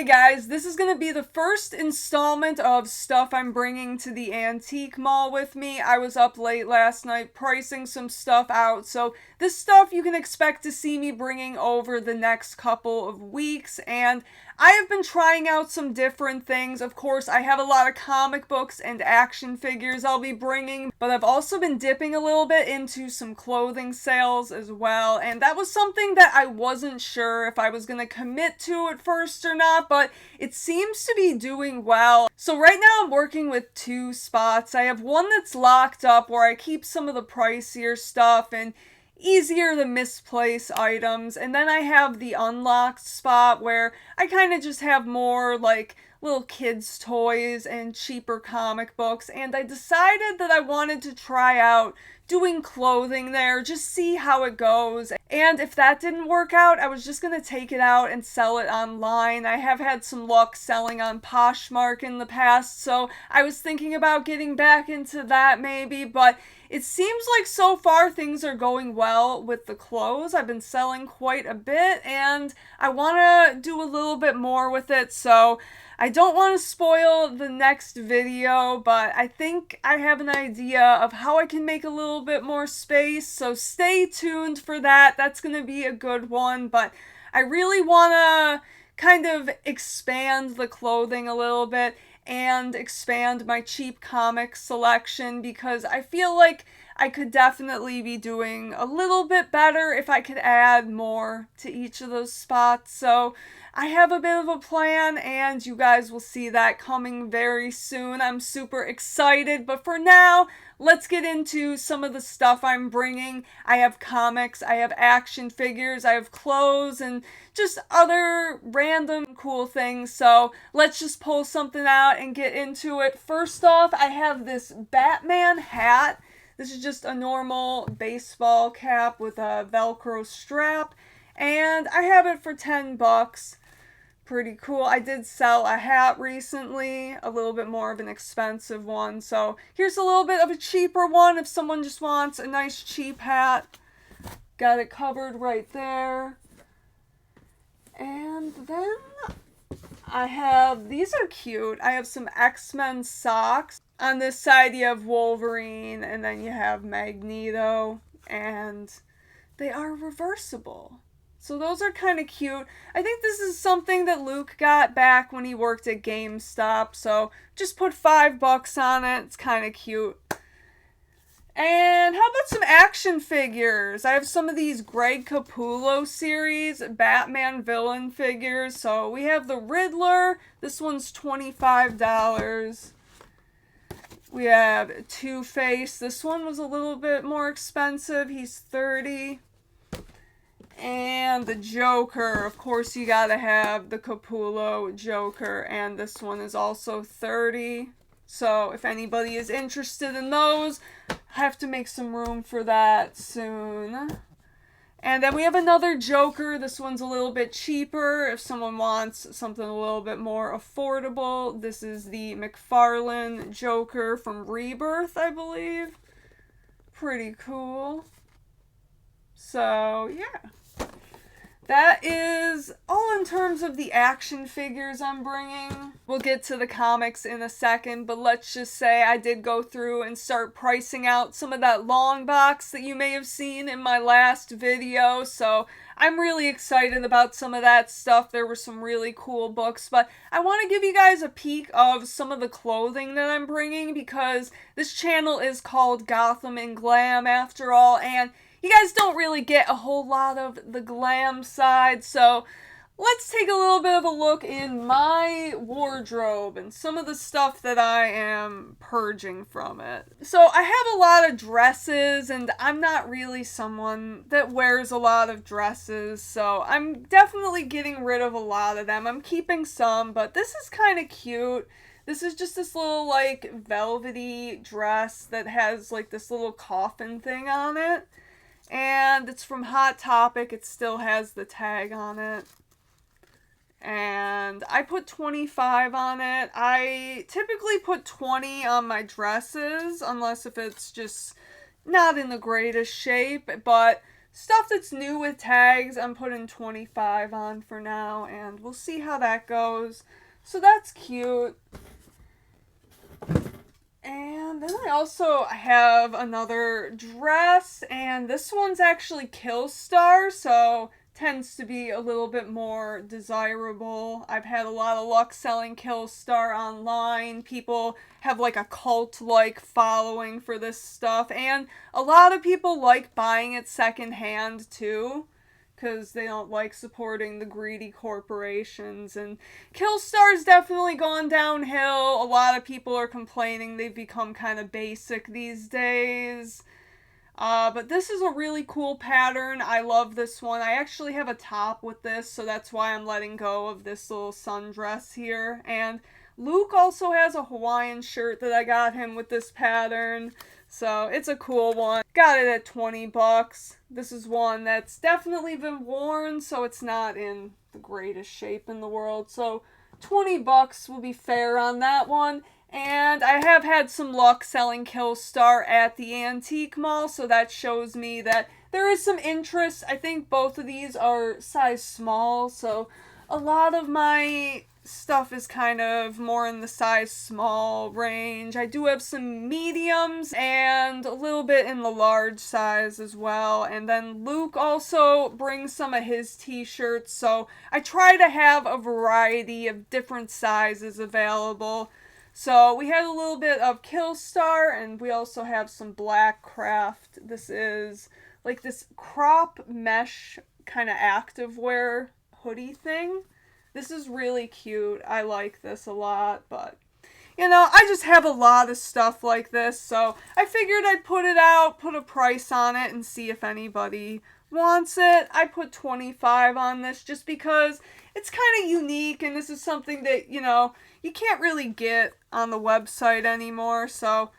Hey guys, this is going to be the first installment of stuff I'm bringing to the antique mall with me. I was up late last night pricing some stuff out, so this stuff you can expect to see me bringing over the next couple of weeks, and I have been trying out some different things. Of course, I have a lot of comic books and action figures I'll be bringing, but I've also been dipping a little bit into some clothing sales as well, and that was something that I wasn't sure if I was going to commit to at first or not, but it seems to be doing well. So right now I'm working with two spots. I have one that's locked up where I keep some of the pricier stuff and easier to misplace items, and then I have the unlocked spot where I kind of just have more like little kids toys and cheaper comic books, and I decided that I wanted to try out doing clothing there, just see how it goes. And if that didn't work out, I was just gonna take it out and sell it online. I have had some luck selling on Poshmark in the past, so I was thinking about getting back into that maybe, but it seems like so far things are going well with the clothes. I've been selling quite a bit, and I want to do a little bit more with it, so I don't want to spoil the next video, but I think I have an idea of how I can make a little bit more space, so stay tuned for that. That's going to be a good one, but I really want to kind of expand the clothing a little bit and expand my cheap comic selection, because I feel like I could definitely be doing a little bit better if I could add more to each of those spots. So I have a bit of a plan, and you guys will see that coming very soon. I'm super excited, but for now, let's get into some of the stuff I'm bringing. I have comics, I have action figures, I have clothes, and just other random cool things. So let's just pull something out and get into it. First off, I have this Batman hat. This is just a normal baseball cap with a Velcro strap, and I have it for 10 bucks. Pretty cool. I did sell a hat recently, a little bit more of an expensive one, so here's a little bit of a cheaper one if someone just wants a nice cheap hat. Got it covered right there. And then I have, these are cute, I have some X-Men socks. On this side you have Wolverine, and then you have Magneto, and they are reversible. So those are kind of cute. I think this is something that Luke got back when he worked at GameStop, so just put 5 bucks on it. It's kind of cute. And how about some action figures? I have some of these Greg Capullo series Batman villain figures. So we have the Riddler. This one's $25. We have Two-Face. This one was a little bit more expensive. He's $30. And the Joker, of course you gotta have the Capullo Joker, and this one is also $30. So if anybody is interested in those, I have to make some room for that soon. And then we have another Joker. This one's a little bit cheaper if someone wants something a little bit more affordable. This is the McFarlane Joker from Rebirth, I believe. Pretty cool. So, yeah. That is all in terms of the action figures I'm bringing. We'll get to the comics in a second, but let's just say I did go through and start pricing out some of that long box that you may have seen in my last video, so I'm really excited about some of that stuff. There were some really cool books, but I want to give you guys a peek of some of the clothing that I'm bringing, because this channel is called Gotham&Glam after all, and you guys don't really get a whole lot of the glam side, so let's take a little bit of a look in my wardrobe and some of the stuff that I am purging from it. So I have a lot of dresses, and I'm not really someone that wears a lot of dresses, so I'm definitely getting rid of a lot of them. I'm keeping some, but this is kind of cute. This is just this little, like, velvety dress that has, like, this little coffin thing on it. And it's from Hot Topic. It still has the tag on it. And I put 25 on it. I typically put 20 on my dresses, unless if it's just not in the greatest shape. But stuff that's new with tags, I'm putting 25 on for now, and we'll see how that goes. So that's cute. And then I also have another dress, and this one's actually Killstar, so tends to be a little bit more desirable. I've had a lot of luck selling Killstar online. People have like a cult-like following for this stuff, and a lot of people like buying it secondhand too, because they don't like supporting the greedy corporations. And Killstar's definitely gone downhill. A lot of people are complaining they've become kind of basic these days. But this is a really cool pattern. I love this one. I actually have a top with this, so that's why I'm letting go of this little sundress here. And Luke also has a Hawaiian shirt that I got him with this pattern. So it's a cool one. Got it at 20 bucks. This is one that's definitely been worn, so it's not in the greatest shape in the world. So 20 bucks will be fair on that one. And I have had some luck selling Killstar at the antique mall, so that shows me that there is some interest. I think both of these are size small, so a lot of my stuff is kind of more in the size small range. I do have some mediums and a little bit in the large size as well. And then Luke also brings some of his t-shirts, so I try to have a variety of different sizes available. So we had a little bit of Killstar, and we also have some blackcraft. This is like this crop mesh kind of activewear hoodie thing. This is really cute. I like this a lot, but you know, I just have a lot of stuff like this, so I figured I'd put it out, put a price on it, and see if anybody wants it. I put 25 on this just because it's kind of unique, and this is something that, you know, you can't really get on the website anymore, so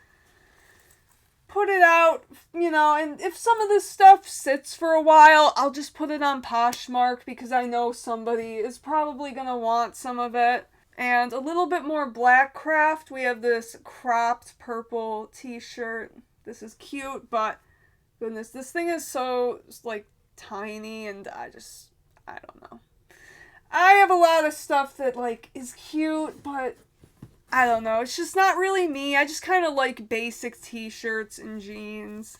put it out, you know, and if some of this stuff sits for a while, I'll just put it on Poshmark because I know somebody is probably going to want some of it. And a little bit more blackcraft. We have this cropped purple t-shirt. This is cute, but goodness, this thing is so, like, tiny, and I don't know. I have a lot of stuff that, like, is cute, but I don't know. It's just not really me. I just kind of like basic t-shirts and jeans.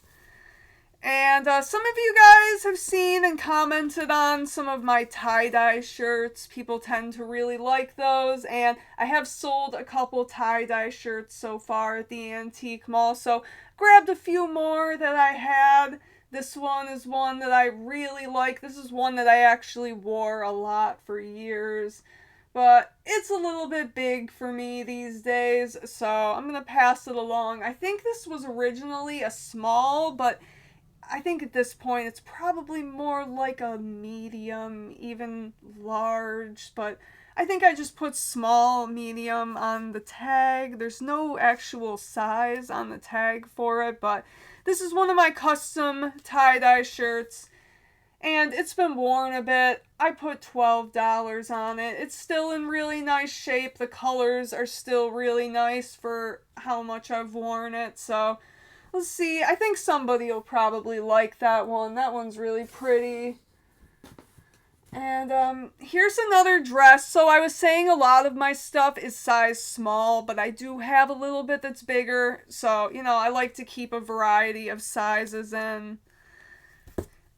And some of you guys have seen and commented on some of my tie-dye shirts. People tend to really like those, and I have sold a couple tie-dye shirts so far at the antique mall, so grabbed a few more that I had. This one is one that I really like. This is one that I actually wore a lot for years, but it's a little bit big for me these days, so I'm going to pass it along. I think this was originally a small, but I think at this point it's probably more like a medium, even large, but I think I just put small, medium on the tag. There's no actual size on the tag for it, but this is one of my custom tie-dye shirts, and it's been worn a bit. I put $12 on it. It's still in really nice shape. The colors are still really nice for how much I've worn it, so let's see. I think somebody will probably like that one. That one's really pretty. And here's another dress. So I was saying a lot of my stuff is size small, but I do have a little bit that's bigger. So, you know, I like to keep a variety of sizes in.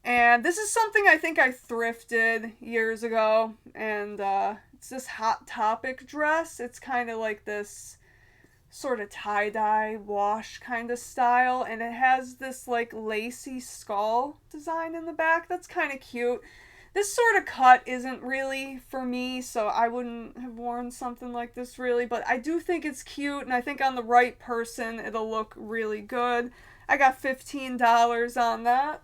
And this is something I think I thrifted years ago. And it's this Hot Topic dress. It's kind of like this sort of tie-dye wash kind of style, and it has this like lacy skull design in the back. That's kind of cute. This sort of cut isn't really for me, so I wouldn't have worn something like this really, but I do think it's cute, and I think on the right person it'll look really good. I got $15 on that.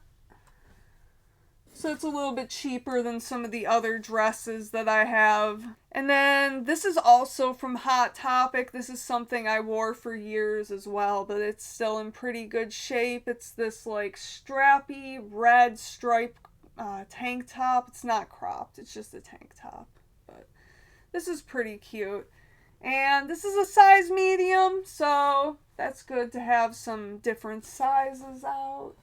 So it's a little bit cheaper than some of the other dresses that I have. And then this is also from Hot Topic. This is something I wore for years as well, but it's still in pretty good shape. It's this like strappy red stripe tank top. It's not cropped, it's just a tank top. But this is pretty cute. And this is a size medium, so that's good to have some different sizes out.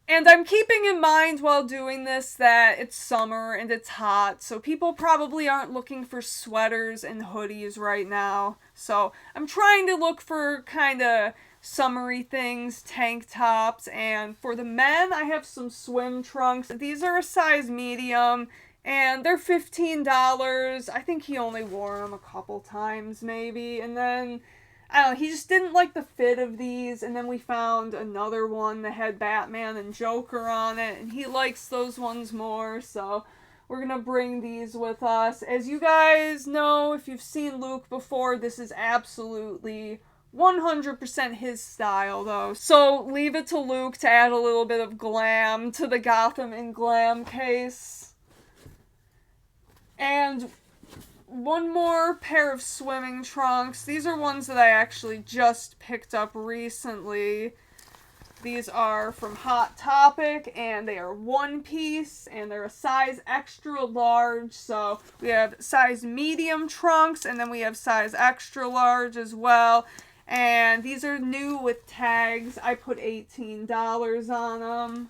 And I'm keeping in mind while doing this that it's summer and it's hot, so people probably aren't looking for sweaters and hoodies right now. So I'm trying to look for kind of summery things, tank tops, and for the men, I have some swim trunks. These are a size medium, and they're $15. I think he only wore them a couple times, maybe, and then I don't know, he just didn't like the fit of these, and then we found another one that had Batman and Joker on it, and he likes those ones more, so we're gonna bring these with us. As you guys know, if you've seen Luke before, this is absolutely 100% his style, though. So leave it to Luke to add a little bit of glam to the Gotham&Glam case. And one more pair of swimming trunks. These are ones that I actually just picked up recently. These are from Hot Topic, and they are one piece, and they're a size extra large. So we have size medium trunks, and then we have size extra large as well. And these are new with tags. I put $18 on them.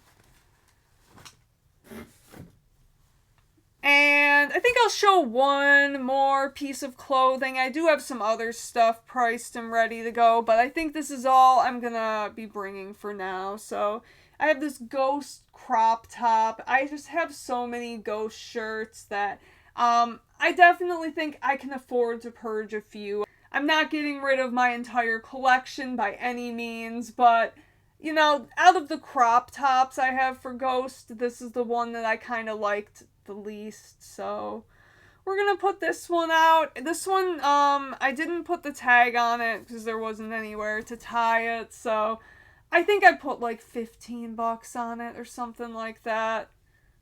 And I think I'll show one more piece of clothing. I do have some other stuff priced and ready to go, but I think this is all I'm gonna be bringing for now. So I have this ghost crop top. I just have so many ghost shirts that I definitely think I can afford to purge a few. I'm not getting rid of my entire collection by any means, but you know, out of the crop tops I have for Ghost, this is the one that I kind of liked the least, so we're gonna put this one out. This one, I didn't put the tag on it because there wasn't anywhere to tie it, so I think I put like $15 on it or something like that.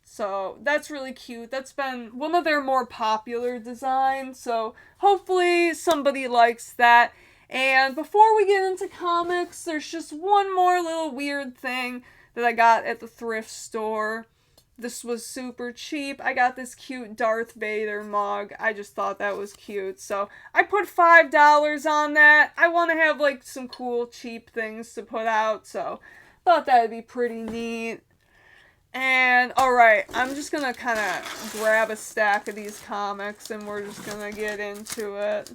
So that's really cute. That's been one of their more popular designs, so hopefully somebody likes that. And before we get into comics, there's just one more little weird thing that I got at the thrift store. This was super cheap. I got this cute Darth Vader mug. I just thought that was cute. So I put $5 on that. I want to have like some cool cheap things to put out. So thought that would be pretty neat. And alright, I'm just going to kind of grab a stack of these comics and we're just going to get into it.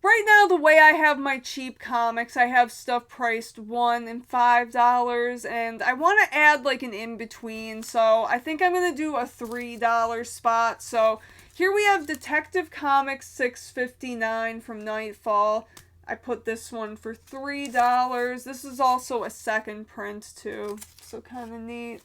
Right now, the way I have my cheap comics, I have stuff priced $1 and $5, and I want to add like an in-between, so I think I'm going to do a $3 spot. So here we have Detective Comics $6.59 from Nightfall. I put this one for $3. This is also a second print too, so kind of neat.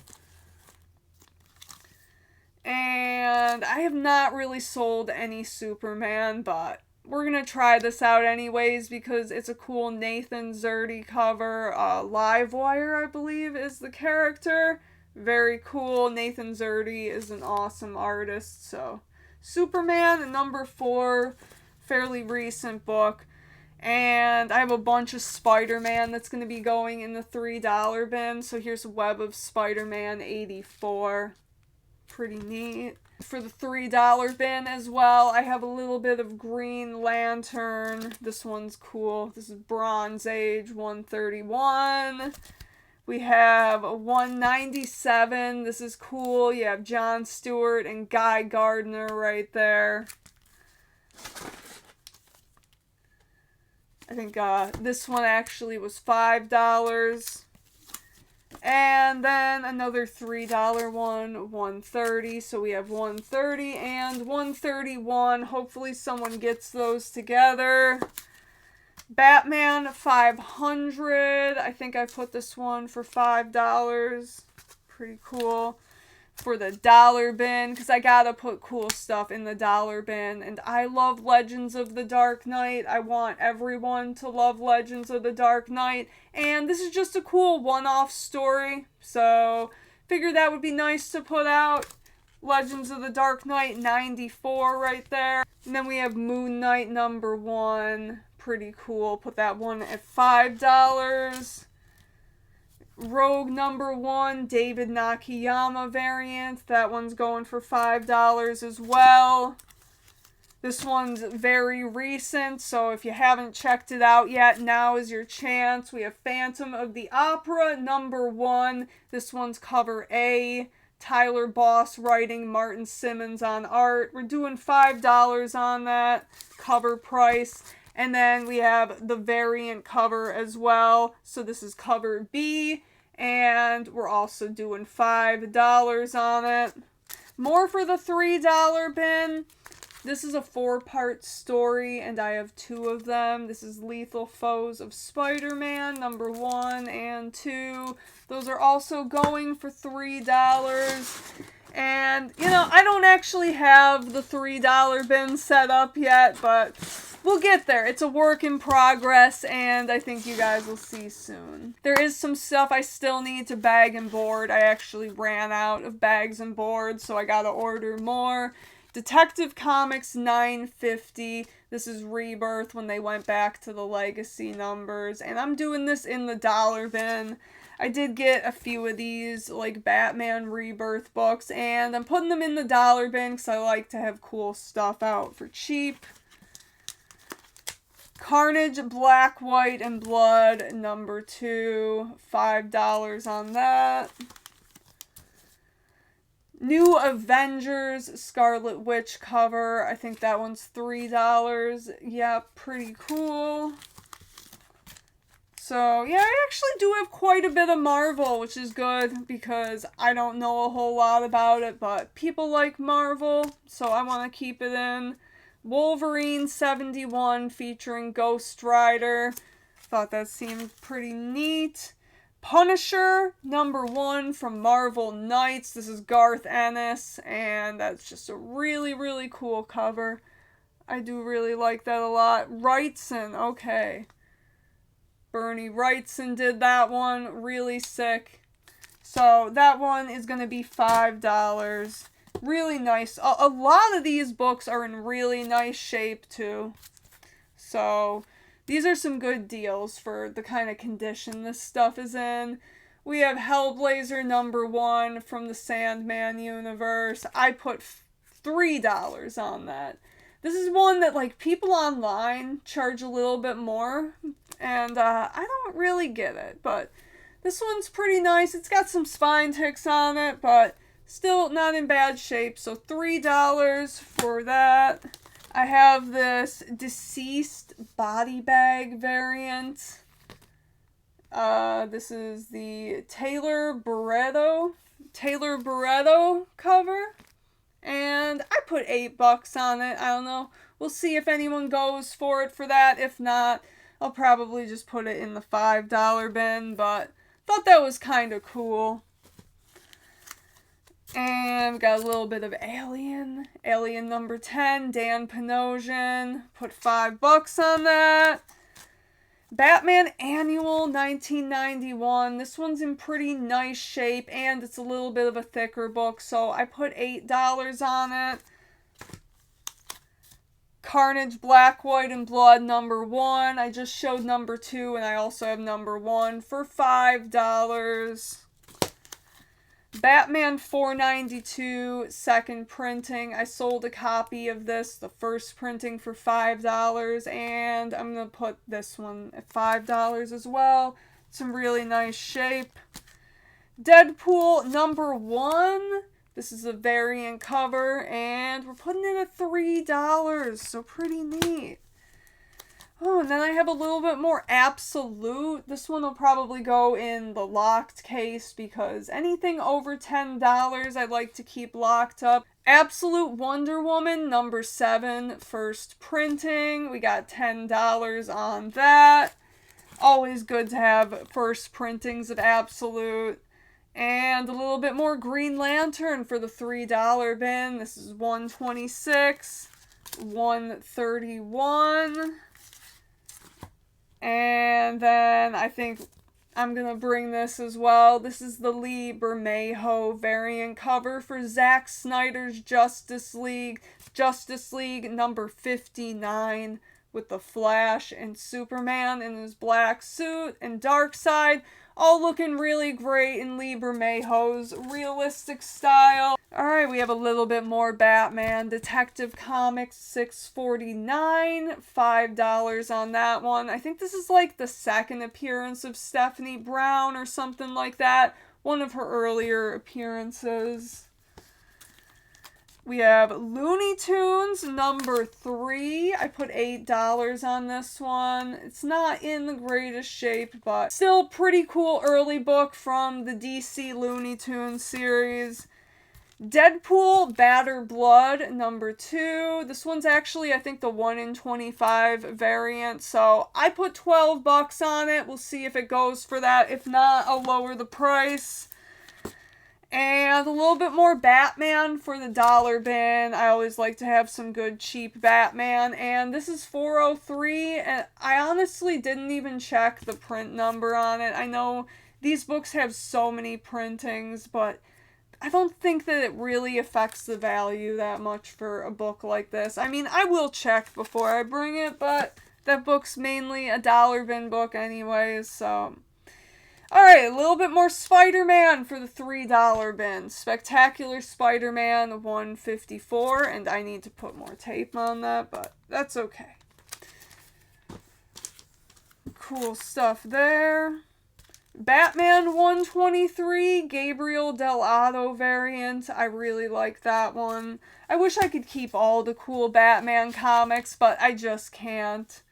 And I have not really sold any Superman, but we're going to try this out anyways because it's a cool Nathan Zerdy cover. Livewire, I believe, is the character. Very cool. Nathan Zerdy is an awesome artist. So, Superman, number 4, fairly recent book. And I have a bunch of Spider-Man that's going to be going in the $3 bin. So here's Web of Spider-Man 84. Pretty neat. For the $3 bin as well, I have a little bit of Green Lantern. This one's cool. This is Bronze Age 131. We have a 197. This is cool. You have John Stewart and Guy Gardner right there. I think this one actually was $5. And then another $3 one, 130. So we have 130 and 131. Hopefully someone gets those together. Batman 500. I think I put this one for $5. Pretty cool. For the dollar bin, because I gotta put cool stuff in the dollar bin. And I love Legends of the Dark Knight. I want everyone to love Legends of the Dark Knight. And this is just a cool one-off story. So, figured that would be nice to put out. Legends of the Dark Knight 94 right there. And then we have Moon Knight number 1. Pretty cool. Put that one at $5. Rogue number 1, David Nakayama variant. That one's going for $5 as well. This one's very recent, so if you haven't checked it out yet, now is your chance. We have Phantom of the Opera, #1. This one's cover A. Tyler Boss writing, Martin Simmons on art. We're doing $5 on that cover price. And then we have the variant cover as well. So this is cover B. And we're also doing $5 on it. More for the $3 bin. This is a 4-part story, and I have 2 of them. This is Lethal Foes of Spider-Man, #1 and 2. Those are also going for $3. And, you know, I don't actually have the $3 bin set up yet, but we'll get there. It's a work in progress, and I think you guys will see soon. There is some stuff I still need to bag and board. I actually ran out of bags and boards, so I gotta order more. Detective Comics 950. This is Rebirth when they went back to the legacy numbers. And I'm doing this in the dollar bin. I did get a few of these, like Batman Rebirth books, and I'm putting them in the dollar bin because I like to have cool stuff out for cheap. Carnage, Black, White, and Blood, #2. $5 on that. New Avengers Scarlet Witch cover. I think that one's $3. Yeah, pretty cool. So, yeah, I actually do have quite a bit of Marvel, which is good because I don't know a whole lot about it, but people like Marvel, so I want to keep it in. Wolverine 71 featuring Ghost Rider. Thought that seemed pretty neat. Punisher, #1 from Marvel Knights. This is Garth Ennis, and that's just a really, really cool cover. I do really like that a lot. Wrightson, okay. Bernie Wrightson did that one. Really sick. So that one is going to be $5. Really nice. A lot of these books are in really nice shape, too. So these are some good deals for the kind of condition this stuff is in. We have Hellblazer #1 from the Sandman universe. I put $3 on that. This is one that, like, people online charge a little bit more, and I don't really get it, but this one's pretty nice. It's got some spine ticks on it, but still not in bad shape, so $3 for that. I have this Deceased body bag variant. This is the Taylor Barreto cover. And I put $8 on it. I don't know. We'll see if anyone goes for it for that. If not, I'll probably just put it in the $5 bin. But thought that was kind of cool. And we got a little bit of Alien. Alien #10, Dan Panosian. Put $5 on that. Batman Annual 1991. This one's in pretty nice shape, and it's a little bit of a thicker book, so I put $8 on it. Carnage, Black, White, and Blood #1. I just showed #2, and I also have #1 for $5. Batman 492 second printing. I sold a copy of this, the first printing, for $5, and I'm going to put this one at $5 as well. Some really nice shape. Deadpool #1. This is a variant cover, and we're putting it at $3, so pretty neat. Oh, and then I have a little bit more Absolute. This one will probably go in the locked case because anything over $10 I'd like to keep locked up. Absolute Wonder Woman #7, first printing. We got $10 on that. Always good to have first printings of Absolute. And a little bit more Green Lantern for the $3 bin. This is 126, 131. And then I think I'm going to bring this as well. This is the Lee Bermejo variant cover for Zack Snyder's Justice League. Justice League #59 with the Flash and Superman in his black suit and Darkseid. all looking really great in Lee Bermejo's realistic style. Alright, we have a little bit more Batman. Detective Comics 649, $5 on that one. I think this is like the second appearance of Stephanie Brown or something like that. One of her earlier appearances. We have Looney Tunes number 3. I put $8 on this one. It's not in the greatest shape, but still pretty cool early book from the DC Looney Tunes series. Deadpool Batter Blood number 2. This one's actually, I think, the 1 in 25 variant, so I put $12 on it. We'll see if it goes for that. If not, I'll lower the price. And a little bit more Batman for the dollar bin. I always like to have some good cheap Batman. And this is 403. And I honestly didn't even check the print number on it. I know these books have so many printings, but I don't think that it really affects the value that much for a book like this. I mean, I will check before I bring it, but that book's mainly a dollar bin book anyways, so... Alright, a little bit more Spider-Man for the $3 bin. Spectacular Spider-Man, $154, and I need to put more tape on that, but that's okay. Cool stuff there. Batman 123, Gabriel Dell'Otto variant. I really like that one. I wish I could keep all the cool Batman comics, but I just can't.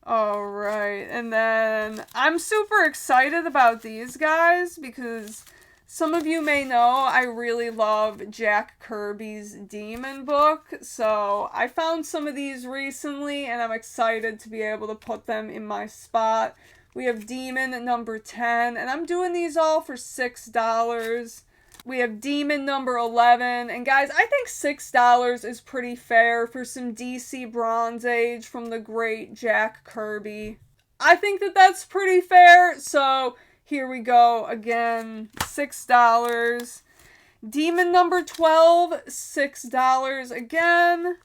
Alright, and then I'm super excited about these guys because some of you may know I really love Jack Kirby's Demon book, so I found some of these recently and I'm excited to be able to put them in my spot. We have Demon number 10, and I'm doing these all for $6. We have Demon number 11, and guys, I think $6 is pretty fair for some DC Bronze Age from the great Jack Kirby. I think that that's pretty fair, so here we go again, $6. Demon number 12, $6 again.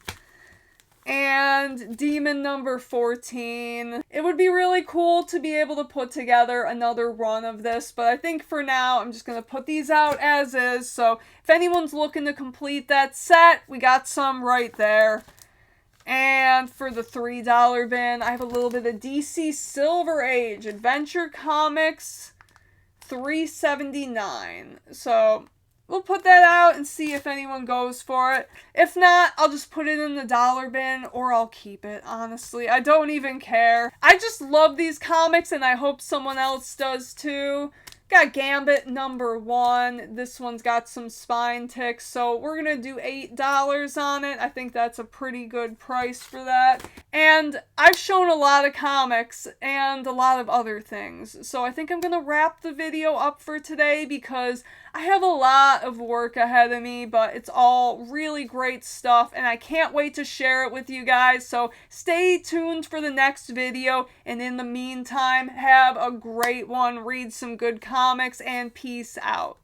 And Demon number 14. It would be really cool to be able to put together another run of this, but I think for now I'm just going to put these out as is, so if anyone's looking to complete that set, we got some right there. And for the $3 bin, I have a little bit of DC Silver Age Adventure Comics, $3.79. So we'll put that out and see if anyone goes for it. If not, I'll just put it in the dollar bin or I'll keep it, honestly. I don't even care. I just love these comics and I hope someone else does too. Got Gambit number 1. This one's got some spine ticks, so we're going to do $8 on it. I think that's a pretty good price for that. And I've shown a lot of comics and a lot of other things, so I think I'm going to wrap the video up for today because I have a lot of work ahead of me, but it's all really great stuff, and I can't wait to share it with you guys, so stay tuned for the next video, and in the meantime, have a great one, read some good comics, and peace out.